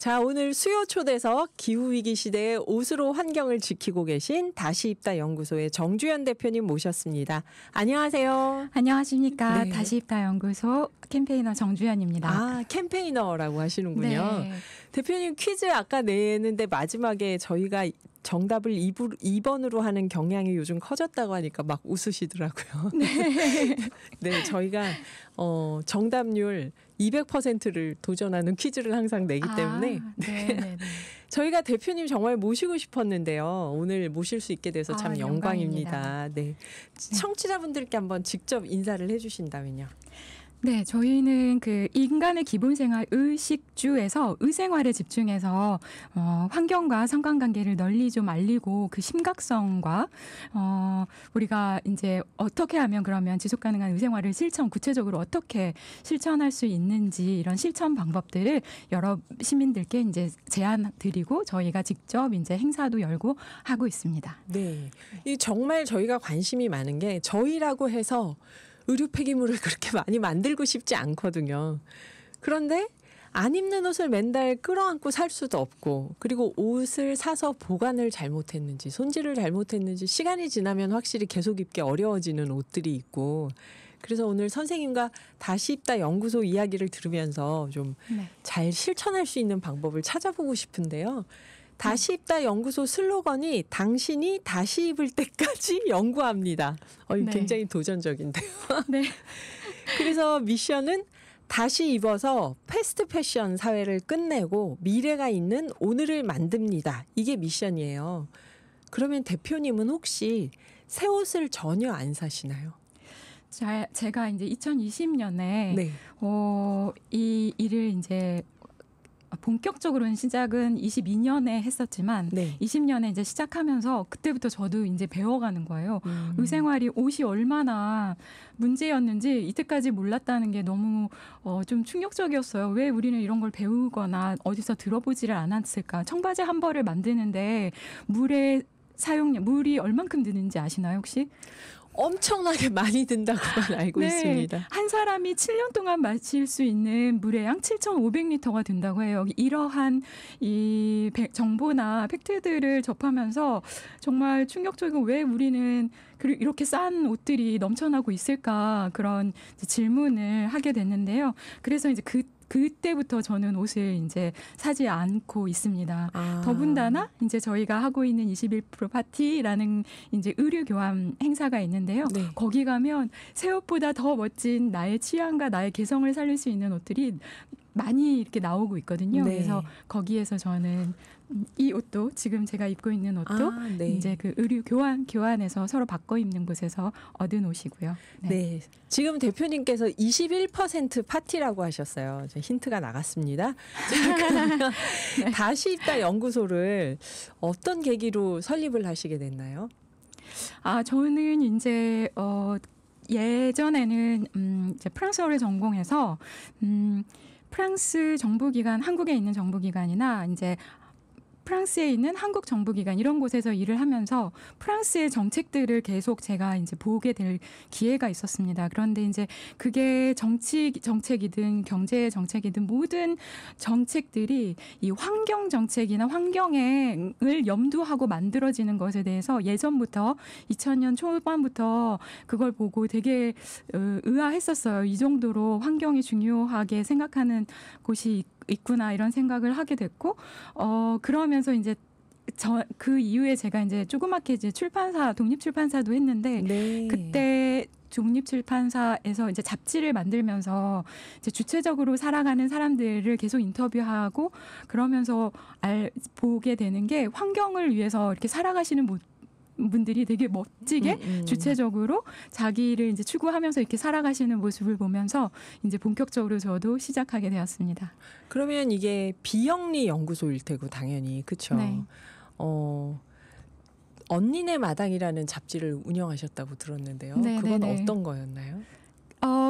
자, 오늘 수요 초대석 기후위기 시대에 옷으로 환경을 지키고 계신 다시 입다 연구소의 정주현 대표님 모셨습니다. 안녕하세요. 안녕하십니까. 네. 다시 입다 연구소 캠페이너 정주현입니다. 아, 캠페이너라고 하시는군요. 네. 대표님 퀴즈 아까 내는데 마지막에 저희가 정답을 2번으로 하는 경향이 요즘 커졌다고 하니까 막 웃으시더라고요. 네. 네, 저희가 정답률 200%를 도전하는 퀴즈를 항상 내기 때문에 네. 저희가 대표님 정말 모시고 싶었는데요. 오늘 모실 수 있게 돼서 참 영광입니다. 네. 청취자분들께 한번 직접 인사를 해주신다면요. 네, 저희는 그 인간의 기본생활 의식주에서 의생활에 집중해서 환경과 상관관계를 널리 좀 알리고 그 심각성과 우리가 이제 어떻게 하면 그러면 지속가능한 의생활을 구체적으로 어떻게 실천할 수 있는지 이런 실천 방법들을 여러 시민들께 이제 제안 드리고 저희가 직접 이제 행사도 열고 하고 있습니다. 네, 이 정말 저희가 관심이 많은 게 저희라고 해서 의류 폐기물을 그렇게 많이 만들고 싶지 않거든요. 그런데 안 입는 옷을 맨날 끌어안고 살 수도 없고, 그리고 옷을 사서 보관을 잘못했는지 손질을 잘못했는지 시간이 지나면 확실히 계속 입기 어려워지는 옷들이 있고, 그래서 오늘 선생님과 다시 입다 연구소 이야기를 들으면서 좀 잘 실천할 수 있는 방법을 찾아보고 싶은데요. 다시 입다 연구소 슬로건이 당신이 다시 입을 때까지 연구합니다. 굉장히 도전적인데요. 네. 그래서 미션은 다시 입어서 패스트 패션 사회를 끝내고 미래가 있는 오늘을 만듭니다. 이게 미션이에요. 그러면 대표님은 혹시 새 옷을 전혀 안 사시나요? 제가 이제 2020년에 네. 이 일을 이제 본격적으로는 시작은 22년에 했었지만 20년에 이제 시작하면서 그때부터 저도 이제 배워가는 거예요. 의생활이 옷이 얼마나 문제였는지 이때까지 몰랐다는 게 너무 좀 충격적이었어요. 왜 우리는 이런 걸 배우거나 어디서 들어보지를 않았을까. 청바지 한 벌을 만드는데 물이 얼만큼 드는지 아시나요 혹시? 엄청나게 많이 든다고만 알고 있습니다. 한 사람이 7년 동안 마실 수 있는 물의 양 7,500리터가 든다고 해요. 이러한 이 정보나 팩트들을 접하면서 정말 충격적이고 왜 우리는 이렇게 싼 옷들이 넘쳐나고 있을까 그런 질문을 하게 됐는데요. 그래서 이제 그때부터 저는 옷을 이제 사지 않고 있습니다. 더군다나 이제 저희가 하고 있는 21% 파티라는 이제 의류 교환 행사가 있는데요. 거기 가면 새 옷보다 더 멋진 나의 취향과 나의 개성을 살릴 수 있는 옷들이 많이 이렇게 나오고 있거든요. 그래서 거기에서 저는 이 옷도 지금 제가 입고 있는 옷도 이제 그 의류 교환해서 서로 바꿔 입는 곳에서 얻은 옷이고요. 네. 지금 대표님께서 21% 파티라고 하셨어요. 힌트가 나갔습니다. 그러면 다시 입다 연구소를 어떤 계기로 설립을 하시게 됐나요? 저는 이제 예전에는 이제 프랑스어를 전공해서 프랑스 정부기관, 한국에 있는 정부기관이나 이제 프랑스에 있는 한국 정부기관 이런 곳에서 일을 하면서 프랑스의 정책들을 제가 이제 보게 될 기회가 있었습니다. 그런데 이제 그게 정책이든 경제 정책이든 모든 정책들이 이 환경 정책이나 환경을 염두하고 만들어지는 것에 대해서 예전부터 2000년 초반부터 그걸 보고 되게 의아했었어요. 이 정도로 환경이 중요하게 생각하는 곳이 있구나 이런 생각을 하게 됐고 그러면서 이제 그 이후에 제가 이제 조그맣게 이제 독립 출판사도 했는데 그때 독립 출판사에서 이제 잡지를 만들면서 이제 주체적으로 살아가는 사람들을 계속 인터뷰하고 그러면서 보게 되는 게 환경을 위해서 이렇게 살아가시는 분들이 되게 멋지게 주체적으로 자기를 이제 추구하면서 이렇게 살아가시는 모습을 보면서 이제 본격적으로 저도 시작하게 되었습니다. 그러면 이게 비영리 연구소일 테고 당연히 그렇죠. 언니네 마당이라는 잡지를 운영하셨다고 들었는데요. 그건 어떤 거였나요?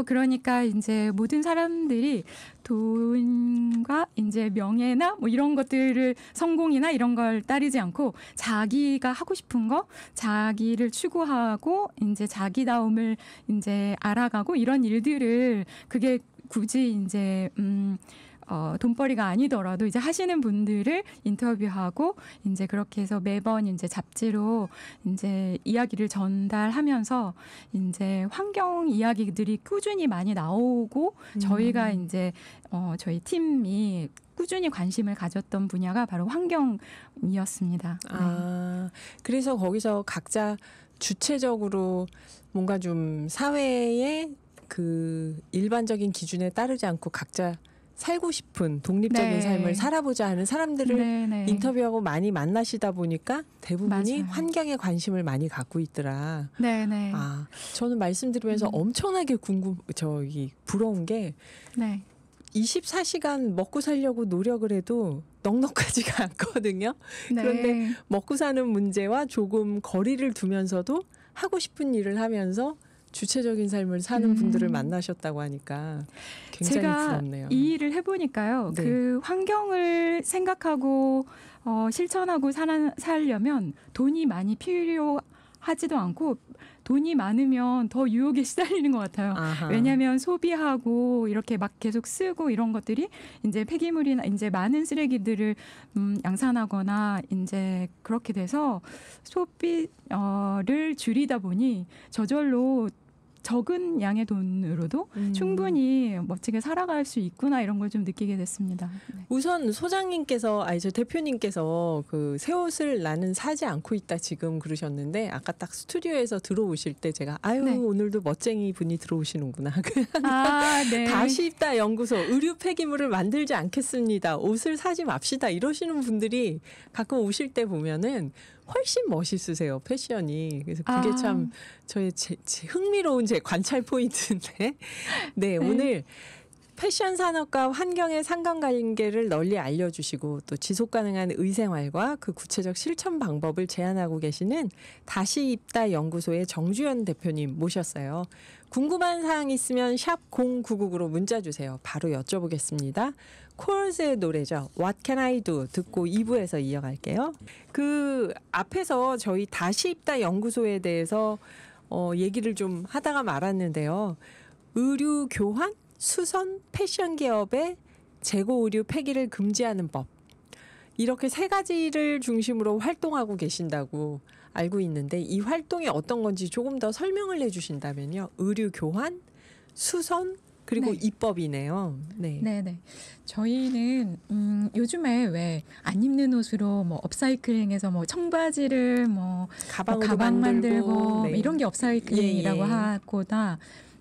그러니까 이제 모든 사람들이 돈과 이제 명예나 뭐 이런 것들을 성공이나 이런 걸 따르지 않고 자기가 하고 싶은 거, 자기를 추구하고 이제 자기다움을 이제 알아가고 이런 일들을 그게 굳이 이제 돈벌이가 아니더라도 이제 하시는 분들을 인터뷰하고 이제 그렇게 해서 매번 이제 잡지로 이제 이야기를 전달하면서 이제 환경 이야기들이 꾸준히 많이 나오고 저희가 이제 저희 팀이 꾸준히 관심을 가졌던 분야가 바로 환경이었습니다. 아, 그래서 거기서 각자 주체적으로 뭔가 좀 사회의 그 일반적인 기준에 따르지 않고 각자 살고 싶은 독립적인 네. 삶을 살아보자 하는 사람들을 네네. 인터뷰하고 많이 만나시다 보니까 대부분이 맞아요. 환경에 관심을 많이 갖고 있더라. 네네. 아, 저는 말씀드리면서 엄청나게 부러운 게 네. 24시간 먹고 살려고 노력을 해도 넉넉하지가 않거든요. 네. 그런데 먹고 사는 문제와 조금 거리를 두면서도 하고 싶은 일을 하면서 주체적인 삶을 사는 분들을 만나셨다고 하니까 굉장히 제가 부럽네요. 이 일을 해보니까요. 네. 그 환경을 생각하고 실천하고 살려면 돈이 많이 필요하지도 않고 돈이 많으면 더 유혹에 시달리는 것 같아요. 아하. 왜냐하면 소비하고 이렇게 막 계속 쓰고 이런 것들이 이제 폐기물이나 이제 많은 쓰레기들을 양산하거나 이제 그렇게 돼서 소비를 줄이다 보니 저절로 적은 양의 돈으로도 충분히 멋지게 살아갈 수 있구나 이런 걸 좀 느끼게 됐습니다. 네. 우선 소장님께서 저 대표님께서 그 새 옷을 나는 사지 않고 있다 지금 그러셨는데 아까 딱 스튜디오에서 들어오실 때 제가 네. 오늘도 멋쟁이 분이 들어오시는구나. 아, 네. 다시 입다 연구소 의류 폐기물을 만들지 않겠습니다. 옷을 사지 맙시다. 이러시는 분들이 가끔 오실 때 보면은 훨씬 멋있으세요. 패션이. 그래서 그게 참 저의 제 흥미로운 제 관찰 포인트인데. 네, 오늘 패션 산업과 환경의 상관관계를 널리 알려주시고 또 지속가능한 의생활과 그 구체적 실천 방법을 제안하고 계시는 다시 입다 연구소의 정주연 대표님 모셨어요. 궁금한 사항 있으면 샵 0999로 문자 주세요. 바로 여쭤보겠습니다. 콜즈의 노래죠. What Can I Do 듣고 2부에서 이어갈게요. 그 앞에서 저희 다시 입다 연구소에 대해서 얘기를 좀 하다가 말았는데요. 의류 교환, 수선, 패션 기업의 재고 의류 폐기를 금지하는 법. 이렇게 세 가지를 중심으로 활동하고 계신다고 알고 있는데 이 활동이 어떤 건지 조금 더 설명을 해주신다면요. 의류 교환, 수선, 그리고 네. 입법이네요. 네. 네네. 저희는 요즘에 왜 안 입는 옷으로 뭐 업사이클링해서 뭐 청바지를 뭐 가방 만들고 네. 이런 게 업사이클링이라고 하거나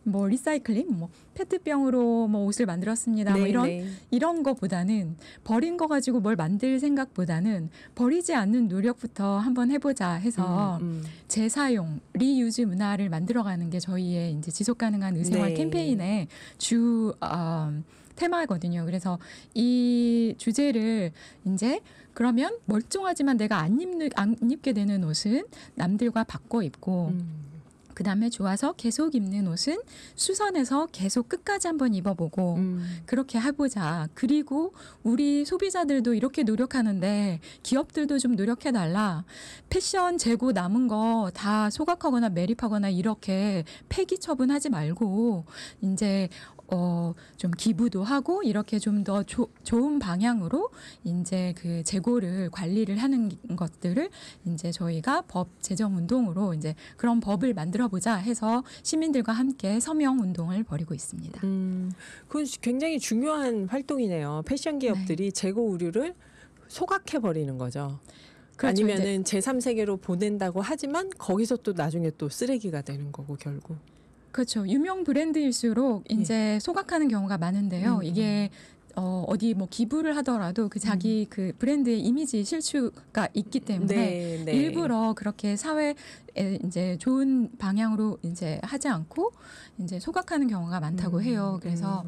뭐 리사이클링, 뭐 페트병으로 뭐 옷을 만들었습니다. 네, 뭐 네. 이런 거보다는 버린 거 가지고 뭘 만들 생각보다는 버리지 않는 노력부터 한번 해보자 해서 재사용, 리유즈 문화를 만들어가는 게 저희의 이제 지속 가능한 의생활 네. 캠페인의 주 테마거든요. 그래서 이 주제를 이제 그러면 멀쩡하지만 내가 안 입게 되는 옷은 남들과 바꿔 입고 그다음에 좋아서 계속 입는 옷은 수선해서 계속 끝까지 한번 입어보고 그렇게 해보자. 그리고 우리 소비자들도 이렇게 노력하는데 기업들도 좀 노력해달라. 패션 재고 남은 거 다 소각하거나 매립하거나 이렇게 폐기 처분하지 말고 이제 좀 기부도 하고 이렇게 좀 더 좋은 방향으로 이제 그 재고를 관리를 하는 것들을 이제 저희가 법 제정 운동으로 이제 그런 법을 만들어 보자 해서 시민들과 함께 서명 운동을 벌이고 있습니다. 그건 굉장히 중요한 활동이네요. 패션 기업들이 재고 의류를 소각해 버리는 거죠. 그렇죠, 아니면은 제3세계로 보낸다고 하지만 거기서 또 나중에 또 쓰레기가 되는 거고 결국. 그렇죠. 유명 브랜드일수록 이제 소각하는 경우가 많은데요. 이게 어디 뭐 기부를 하더라도 그 자기 그 브랜드의 이미지 실추가 있기 때문에 네. 일부러 그렇게 사회에 이제 좋은 방향으로 이제 하지 않고 이제 소각하는 경우가 많다고 해요. 그래서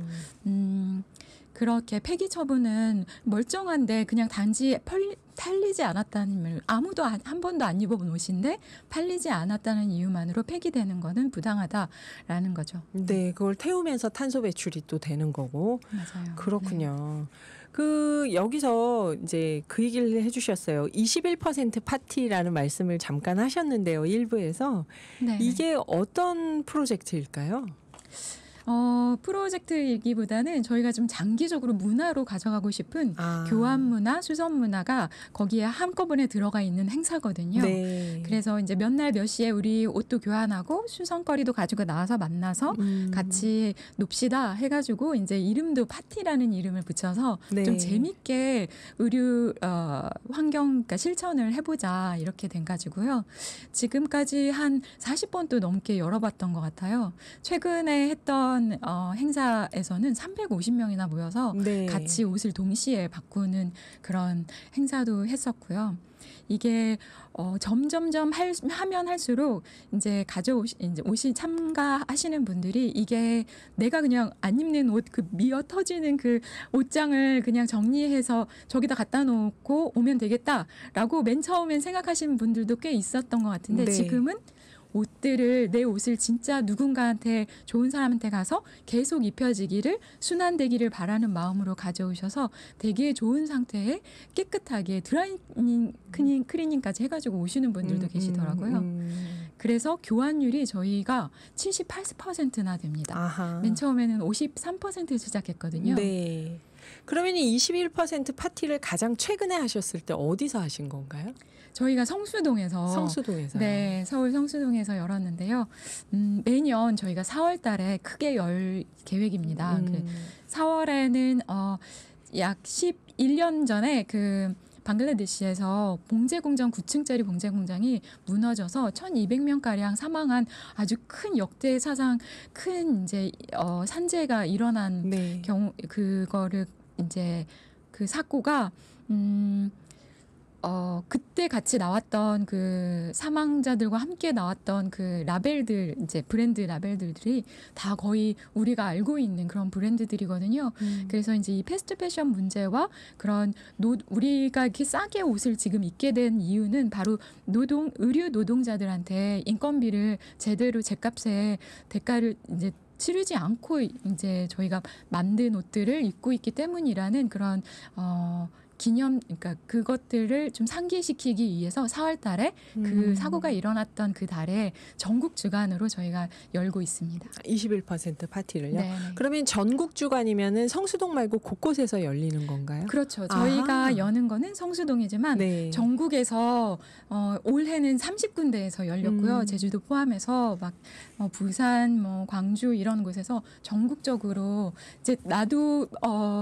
그렇게 폐기 처분은 멀쩡한데 그냥 단지 팔리지 않았다는 아무도 한 번도 안 입어본 옷인데 팔리지 않았다는 이유만으로 폐기되는 거는 부당하다라는 거죠. 네, 그걸 태우면서 탄소 배출이 또 되는 거고. 맞아요. 그렇군요. 그 여기서 이제 그 얘기를 해주셨어요. 21% 파티라는 말씀을 잠깐 하셨는데요. 일부에서 네. 이게 어떤 프로젝트일까요? 프로젝트이기보다는 저희가 좀 장기적으로 문화로 가져가고 싶은 아. 교환 문화, 수선 문화가 거기에 한꺼번에 들어가 있는 행사거든요. 네. 그래서 이제 몇 날 몇 시에 우리 옷도 교환하고 수선거리도 가지고 나와서 만나서 같이 놉시다 해가지고 이제 이름도 파티라는 이름을 붙여서 네. 좀 재밌게 의류 환경 그러니까 실천을 해보자 이렇게 된 가지고요. 지금까지 한 40번도 넘게 열어봤던 것 같아요. 최근에 했던 행사에서는 350명이나 모여서 네. 같이 옷을 동시에 바꾸는 그런 행사도 했었고요. 이게 점점점 하면 할수록 이제 이제 옷이 참가하시는 분들이 이게 내가 그냥 안 입는 옷 그 미어 터지는 그 옷장을 그냥 정리해서 저기다 갖다 놓고 오면 되겠다라고 맨 처음엔 생각하시는 분들도 꽤 있었던 것 같은데 네. 지금은 내 옷을 진짜 누군가한테 좋은 사람한테 가서 계속 입혀지기를 순환되기를 바라는 마음으로 가져오셔서 되게 좋은 상태에 깨끗하게 드라이닝 클리닝까지 해가지고 오시는 분들도 계시더라고요. 그래서 교환율이 저희가 70-80%나 됩니다. 아하. 맨 처음에는 53% 시작했거든요. 네. 그러면 이 21% 파티를 가장 최근에 하셨을 때 어디서 하신 건가요? 저희가 성수동에서 성수동에서. 네, 서울 성수동에서 열었는데요. 매년 저희가 4월 달에 크게 열 계획입니다. 4월에는 약 11년 전에 그 방글라데시에서 봉제 공장 9층짜리 봉제 공장이 무너져서 1,200명 가량 사망한 아주 큰 역대 사상 큰 이제 산재가 일어난 네. 경우 그거를 이제 그 사고가 그때 같이 나왔던 그 사망자들과 함께 나왔던 그 라벨들 이제 브랜드 라벨들이 다 거의 우리가 알고 있는 그런 브랜드들이거든요. 그래서 이제 이 패스트 패션 문제와 그런 우리가 이렇게 싸게 옷을 지금 입게 된 이유는 바로 의류 노동자들한테 인건비를 제대로 제값에 대가를 이제 치르지 않고 이제 저희가 만든 옷들을 입고 있기 때문이라는 그런 그러니까 그것들을 좀 상기시키기 위해서 4월 달에 그 사고가 일어났던 그 달에 전국 주간으로 저희가 열고 있습니다. 21% 파티를요? 네네. 그러면 전국 주간이면은 성수동 말고 곳곳에서 열리는 건가요? 그렇죠. 저희가 아하. 여는 거는 성수동이지만 네. 전국에서 올해는 30군데에서 열렸고요. 제주도 포함해서 막 부산, 광주 이런 곳에서 전국적으로 이제 나도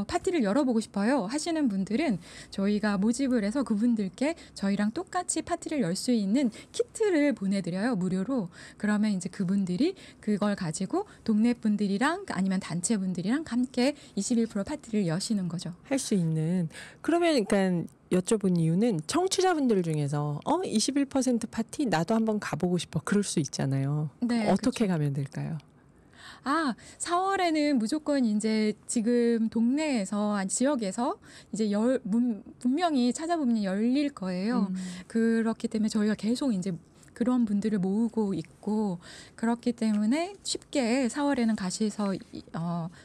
파티를 열어보고 싶어요 하시는 분들은 저희가 모집을 해서 그분들께 저희랑 똑같이 파티를 열 수 있는 키트를 보내드려요. 무료로. 그러면 이제 그분들이 그걸 가지고 동네 분들이랑 아니면 단체 분들이랑 함께 21% 파티를 여시는 거죠. 할 수 있는. 그러면 그러니까 여쭤본 이유는 청취자분들 중에서 21% 파티 나도 한번 가보고 싶어. 그럴 수 있잖아요. 네, 어떻게 그렇죠. 가면 될까요? 4월에는 무조건 이제 지금 동네에서 지역에서 이제 분명히 찾아보면 열릴 거예요. 그렇기 때문에 저희가 계속 이제 그런 분들을 모으고 있고 그렇기 때문에 쉽게 4월에는 가셔서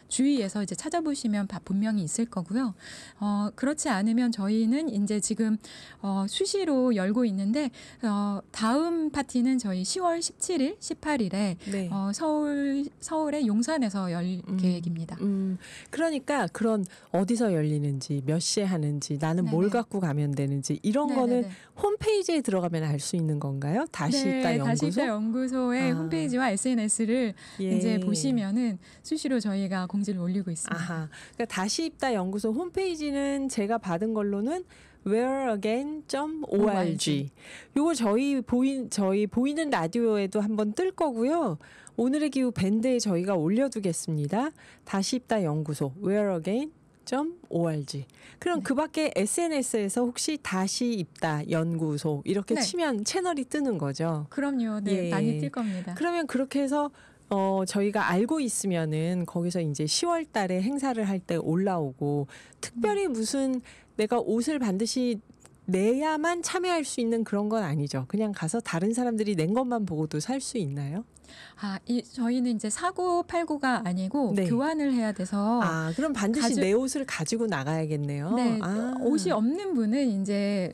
주위에서 이제 찾아보시면 분명히 있을 거고요. 그렇지 않으면 저희는 이제 지금 수시로 열고 있는데 다음 파티는 저희 10월 17일, 18일에 네. 서울의 용산에서 열 계획입니다. 그러니까 그런 어디서 열리는지 몇 시에 하는지 나는 뭘 네네. 갖고 가면 되는지 이런 네네네. 거는 홈페이지에 들어가면 알 수 있는 건가요? 다시 있다 연구소? 다시 있다 연구소의 홈페이지와 SNS를 예. 이제 보시면은 수시로 저희가 공지를 올리고 있습니다. 아하. 그러니까 다시 입다 연구소 홈페이지는 제가 받은 걸로는 wearagain.org. 요거 저희 보이는 라디오에도 한번 뜰 거고요. 오늘의 기후 밴드에 저희가 올려두겠습니다. 다시 입다 연구소 wearagain.org. 그럼 그 밖에 SNS에서 혹시 다시 입다 연구소 이렇게 네. 치면 채널이 뜨는 거죠. 그럼요. 네, 예. 많이 뜰 겁니다. 그러면 그렇게 해서 저희가 알고 있으면은 거기서 이제 10월 달에 행사를 할 때 올라오고 특별히 무슨 내가 옷을 반드시 내야만 참여할 수 있는 그런 건 아니죠. 그냥 가서 다른 사람들이 낸 것만 보고도 살 수 있나요? 저희는 이제 사고 팔고가 아니고 네. 교환을 해야 돼서 그럼 반드시 내 옷을 가지고 나가야겠네요. 네, 옷이 없는 분은 이제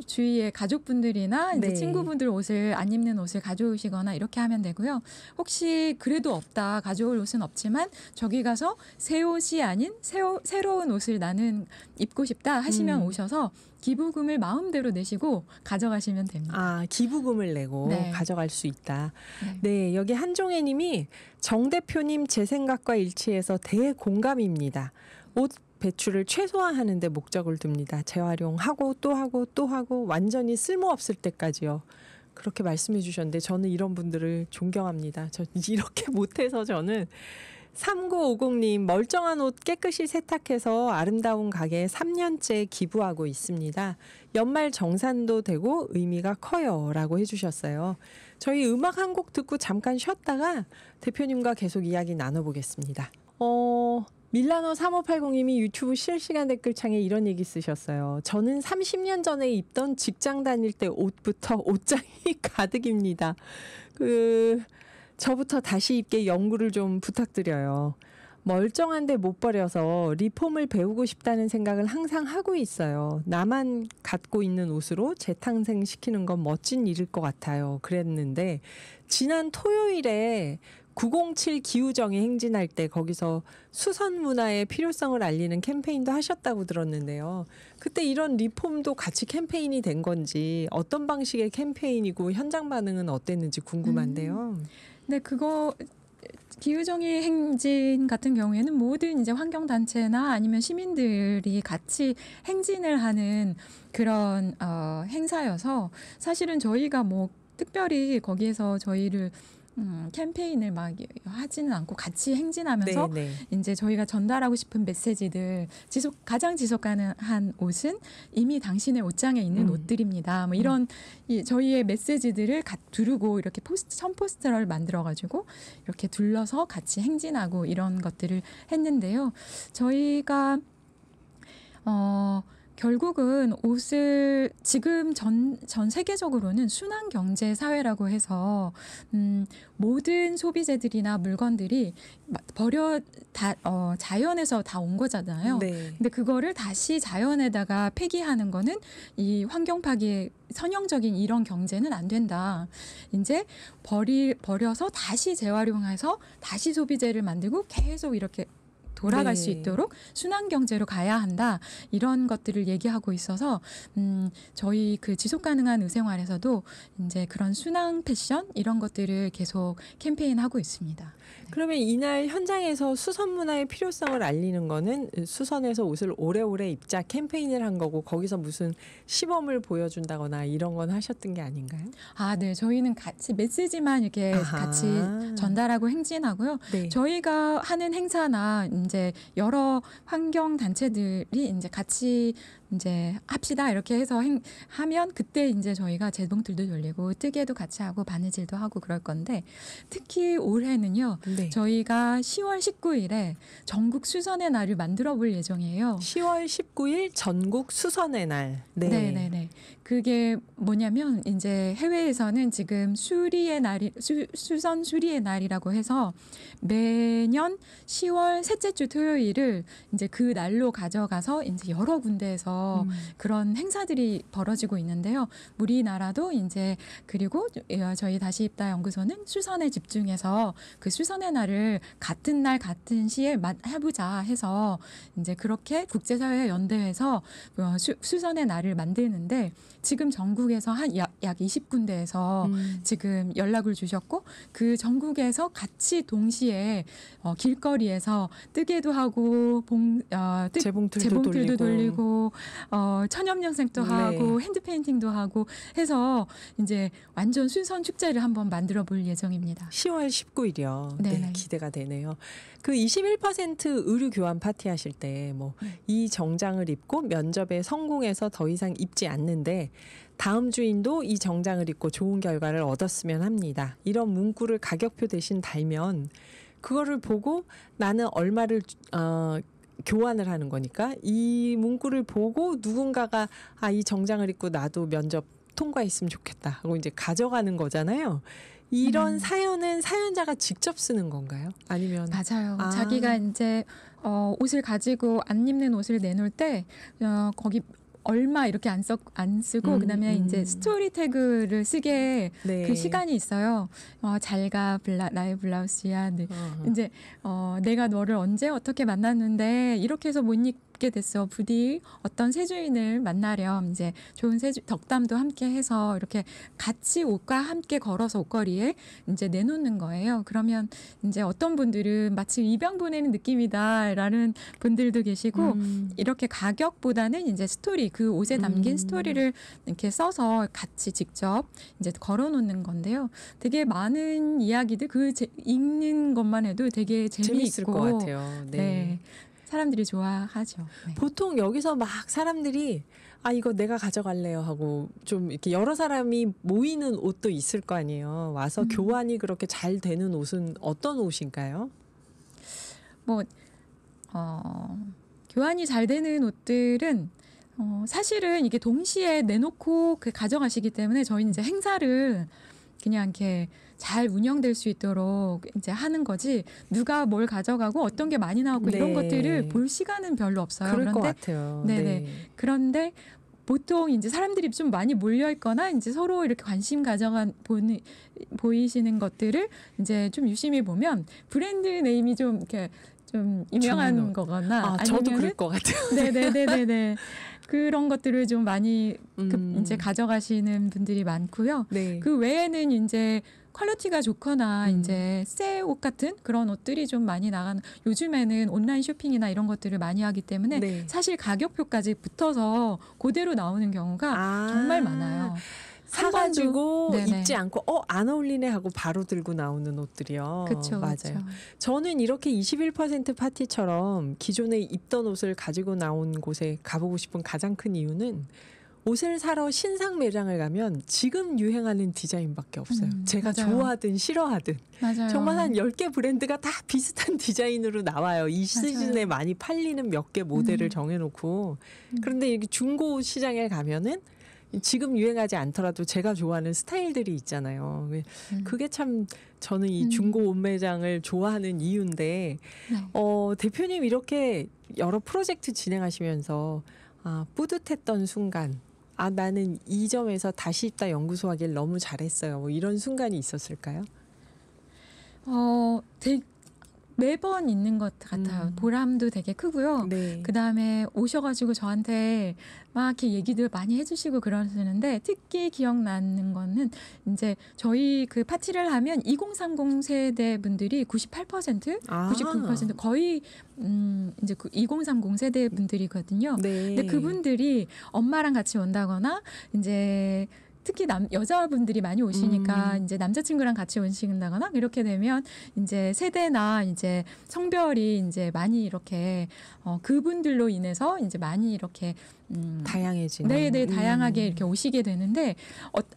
주위의 가족분들이나 이제 네. 친구분들 옷을 안 입는 옷을 가져오시거나 이렇게 하면 되고요. 혹시 그래도 없다, 가져올 옷은 없지만 저기 가서 새 옷이 아닌 새로운 옷을 나는 입고 싶다 하시면 오셔서 기부금을 마음대로 내시고 가져가시면 됩니다. 기부금을 내고 네. 가져갈 수 있다. 네. 네, 여기 한종혜 님이 정 대표님 제 생각과 일치해서 대공감입니다. 옷 배출을 최소화하는 데 목적을 둡니다. 재활용하고 또 하고 또 하고 완전히 쓸모없을 때까지요. 그렇게 말씀해 주셨는데 저는 이런 분들을 존경합니다. 저 이렇게 못해서 저는 3950님 멀쩡한 옷 깨끗이 세탁해서 아름다운 가게에 3년째 기부하고 있습니다. 연말 정산도 되고 의미가 커요 라고 해주셨어요. 저희 음악 한 곡 듣고 잠깐 쉬었다가 대표님과 계속 이야기 나눠보겠습니다. 밀라노 3580님이 유튜브 실시간 댓글창에 이런 얘기 쓰셨어요. 저는 30년 전에 입던 직장 다닐 때 옷부터 옷장이 가득입니다. 저부터 다시 입게 연구를 좀 부탁드려요. 멀쩡한데 못 버려서 리폼을 배우고 싶다는 생각을 항상 하고 있어요. 나만 갖고 있는 옷으로 재탄생시키는 건 멋진 일일 것 같아요. 그랬는데 지난 토요일에 907 기후정의 행진할 때 거기서 수선 문화의 필요성을 알리는 캠페인도 하셨다고 들었는데요. 그때 이런 리폼도 같이 캠페인이 된 건지 어떤 방식의 캠페인이고 현장 반응은 어땠는지 궁금한데요. 네, 그거 기후정의 행진 같은 경우에는 모든 이제 환경단체나 아니면 시민들이 같이 행진을 하는 그런 행사여서 사실은 저희가 뭐 특별히 거기에서 저희를 캠페인을 막 하지는 않고 같이 행진하면서 네네. 이제 저희가 전달하고 싶은 메시지들 가장 지속 가능한 옷은 이미 당신의 옷장에 있는 옷들입니다. 뭐 이런 저희의 메시지들을 두르고 이렇게 포스터를 만들어가지고 이렇게 둘러서 같이 행진하고 이런 것들을 했는데요. 저희가 결국은 옷을 지금 전 세계적으로는 순환 경제 사회라고 해서 모든 소비재들이나 물건들이 자연에서 다 온 거잖아요. 네. 근데 그거를 다시 자연에다가 폐기하는 거는 이 환경 파기의 선형적인 이런 경제는 안 된다. 이제 버려서 다시 재활용해서 다시 소비재를 만들고 계속 이렇게 돌아갈 수 있도록 순환 경제로 가야 한다. 이런 것들을 얘기하고 있어서 저희 그 지속 가능한 의생활에서도 이제 그런 순환 패션 이런 것들을 계속 캠페인하고 있습니다. 그러면 이날 현장에서 수선 문화의 필요성을 알리는 거는 수선해서 옷을 오래오래 입자 캠페인을 한 거고 거기서 무슨 시범을 보여준다거나 이런 건 하셨던 게 아닌가요? 네. 저희는 같이 메시지만 이렇게 같이 전달하고 행진하고요. 네. 저희가 하는 행사나 이제 여러 환경 단체들이 이제 같이 이제 합시다 이렇게 해서 하면 그때 이제 저희가 재봉틀도 돌리고 뜨개도 같이 하고 바느질도 하고 그럴 건데 특히 올해는요. 네. 저희가 10월 19일에 전국 수선의 날을 만들어 볼 예정이에요. 10월 19일 전국 수선의 날. 네. 그게 뭐냐면 이제 해외에서는 지금 수선 수리의 날이라고 해서 매년 10월 셋째 주 토요일을 이제 그 날로 가져가서 이제 여러 군데에서 그런 행사들이 벌어지고 있는데요. 우리나라도 이제 그리고 저희 다시 입다 연구소는 수선에 집중해서 그 수선의 날을 같은 날 같은 시에 해보자 해서 이제 그렇게 국제사회 연대해서 수선의 날을 만드는데 지금 전국에서 한 약 20군데에서 지금 연락을 주셨고 그 전국에서 같이 동시에 길거리에서 뜨개도 하고 재봉틀도 돌리고 천연염색도 하고 핸드페인팅도 하고 해서 이제 완전 수선 축제를 한번 만들어 볼 예정입니다. 10월 19일이요. 네, 기대가 되네요. 그 21% 의류 교환 파티 하실 때 뭐 이 정장을 입고 면접에 성공해서 더 이상 입지 않는데 다음 주인도 이 정장을 입고 좋은 결과를 얻었으면 합니다. 이런 문구를 가격표 대신 달면 그거를 보고 나는 얼마를 교환을 하는 거니까 이 문구를 보고 누군가가 이 정장을 입고 나도 면접 통과했으면 좋겠다 하고 이제 가져가는 거잖아요. 이런 사연은 사연자가 직접 쓰는 건가요? 아니면 맞아요. 아. 자기가 이제 옷을 가지고 안 입는 옷을 내놓을 때 거기 얼마 이렇게 안 쓰고 그다음에 이제 스토리 태그를 쓰게 네. 그 시간이 있어요. 잘가 나의 블라우스야. 네. 이제 내가 너를 언제 어떻게 만났는데 이렇게 해서 못 입게 됐어. 부디 어떤 세주인을 만나렴. 이제 좋은 덕담도 함께 해서 이렇게 같이 옷과 함께 걸어서 옷걸이에 이제 내놓는 거예요. 그러면 이제 어떤 분들은 마치 입양 보내는 느낌이다라는 분들도 계시고 이렇게 가격보다는 이제 스토리 그 옷에 담긴 스토리를 이렇게 써서 같이 직접 이제 걸어놓는 건데요. 되게 많은 이야기들 읽는 것만 해도 되게 재미있을 재미있고 것 같아요. 네. 네. 사람들이 좋아하죠. 네. 보통 여기서 막 사람들이 이거 내가 가져갈래요 하고 좀 이렇게 여러 사람이 모이는 옷도 있을 거 아니에요. 와서 교환이 그렇게 잘 되는 옷은 어떤 옷인가요? 뭐 교환이 잘 되는 옷들은 사실은 이게 동시에 내놓고 가져가시기 때문에 저희는 이제 행사를 그냥 이렇게 잘 운영될 수 있도록 이제 하는 거지 누가 뭘 가져가고 어떤 게 많이 나오고 네. 이런 것들을 볼 시간은 별로 없어요. 그럴 것 그런데 같아요. 네네. 네. 그런데 보통 이제 사람들이 좀 많이 몰려 있거나 이제 서로 이렇게 관심 보이시는 것들을 이제 좀 유심히 보면 브랜드 네임이 좀 이렇게 좀 유명한 거거나 저도 아니면은 그럴 것 같아요. 네네네네네. 그런 것들을 좀 많이 이제 가져가시는 분들이 많고요. 네. 그 외에는 이제 퀄리티가 좋거나 이제 새 옷 같은 그런 옷들이 좀 많이 나가는 요즘에는 온라인 쇼핑이나 이런 것들을 많이 하기 때문에 네. 사실 가격표까지 붙어서 그대로 나오는 경우가 정말 많아요. 사가지고 네네. 입지 않고 안 어울리네 하고 바로 들고 나오는 옷들이요. 그렇죠. 맞아요. 그쵸. 저는 이렇게 21% 파티처럼 기존에 입던 옷을 가지고 나온 곳에 가보고 싶은 가장 큰 이유는 옷을 사러 신상 매장을 가면 지금 유행하는 디자인밖에 없어요. 제가 맞아요. 좋아하든 싫어하든. 맞아요. 정말 한 10개 브랜드가 다 비슷한 디자인으로 나와요. 이 시즌에 많이 팔리는 몇 개 모델을 정해놓고. 그런데 이렇게 중고 시장에 가면은 지금 유행하지 않더라도 제가 좋아하는 스타일들이 있잖아요. 그게 참 저는 이 중고 옷 매장을 좋아하는 이유인데 네. 대표님 이렇게 여러 프로젝트 진행하시면서 뿌듯했던 순간 나는 이 점에서 다시 입다 연구소 하길 너무 잘했어요. 뭐 이런 순간이 있었을까요? 매번 있는 것 같아요. 보람도 되게 크고요. 네. 그다음에 오셔가지고 저한테 막 이렇게 얘기들 많이 해주시고 그러시는데 특히 기억나는 거는 이제 저희 그 파티를 하면 2030 세대 분들이 98%, 99% 거의 이제 2030 세대 분들이거든요. 네. 근데 그분들이 엄마랑 같이 온다거나 이제 특히 여자분들이 많이 오시니까 이제 남자친구랑 같이 오신다거나 이렇게 되면 이제 세대나 이제 성별이 이제 많이 이렇게 그분들로 인해서 이제 많이 이렇게 다양해지는. 네네 다양하게 이렇게 오시게 되는데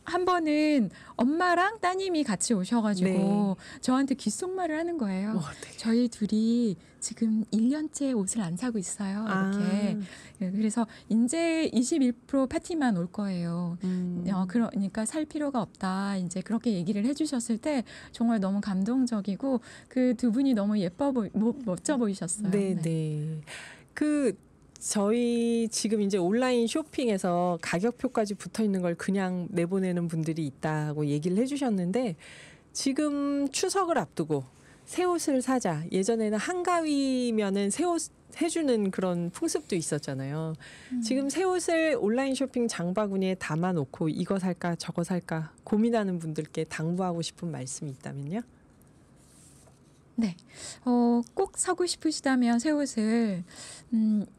한 번은 엄마랑 따님이 같이 오셔가지고 저한테 귓속말을 하는 거예요. 저희 둘이 지금 1년째 옷을 안 사고 있어요. 이렇게. 그래서 이제 21% 파티만 올 거예요. 그러니까 살 필요가 없다. 이제 그렇게 얘기를 해주셨을 때 정말 너무 감동적이고 그 두 분이 너무 멋져 보이셨어요. 네. 저희 지금 이제 온라인 쇼핑에서 가격표까지 붙어 있는 걸 그냥 내보내는 분들이 있다고 얘기를 해주셨는데 지금 추석을 앞두고 새 옷을 사자. 예전에는 한가위면은 새 옷 해주는 그런 풍습도 있었잖아요. 지금 새 옷을 온라인 쇼핑 장바구니에 담아놓고 이거 살까 저거 살까 고민하는 분들께 당부하고 싶은 말씀이 있다면요? 네. 꼭 사고 싶으시다면 새 옷을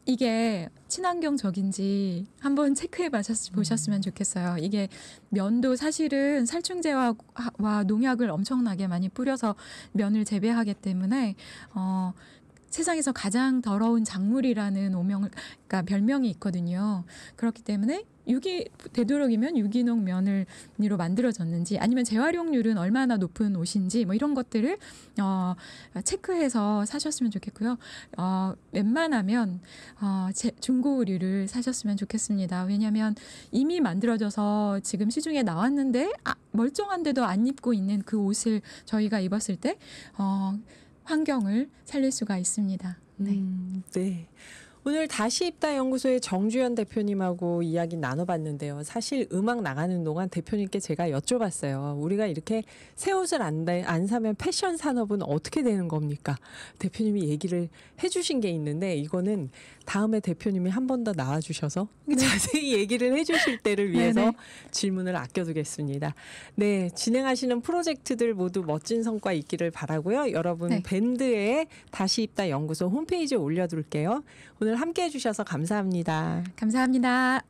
이게 친환경적인지 한번 체크해 보셨으면 좋겠어요. 이게 면도 사실은 살충제와 농약을 엄청나게 많이 뿌려서 면을 재배하기 때문에 세상에서 가장 더러운 작물이라는 그러니까 별명이 있거든요. 그렇기 때문에 되도록이면 유기농 면으로 만들어졌는지 아니면 재활용률은 얼마나 높은 옷인지 뭐 이런 것들을 체크해서 사셨으면 좋겠고요. 웬만하면 중고 의류를 사셨으면 좋겠습니다. 왜냐하면 이미 만들어져서 지금 시중에 나왔는데 멀쩡한데도 안 입고 있는 그 옷을 저희가 입었을 때 환경을 살릴 수가 있습니다. 네. 네. 오늘 다시 입다 연구소의 정주현 대표님하고 이야기 나눠봤는데요. 사실 음악 나가는 동안 대표님께 제가 여쭤봤어요. 우리가 이렇게 새 옷을 안 사면 패션 산업은 어떻게 되는 겁니까? 대표님이 얘기를 해주신 게 있는데 이거는 다음에 대표님이 한 번 더 나와주셔서 자세히 얘기를 해주실 때를 위해서 네네. 질문을 아껴두겠습니다. 네, 진행하시는 프로젝트들 모두 멋진 성과 있기를 바라고요. 여러분 네. 밴드의 다시 입다 연구소 홈페이지에 올려둘게요. 오늘 함께해 주셔서 감사합니다. 감사합니다.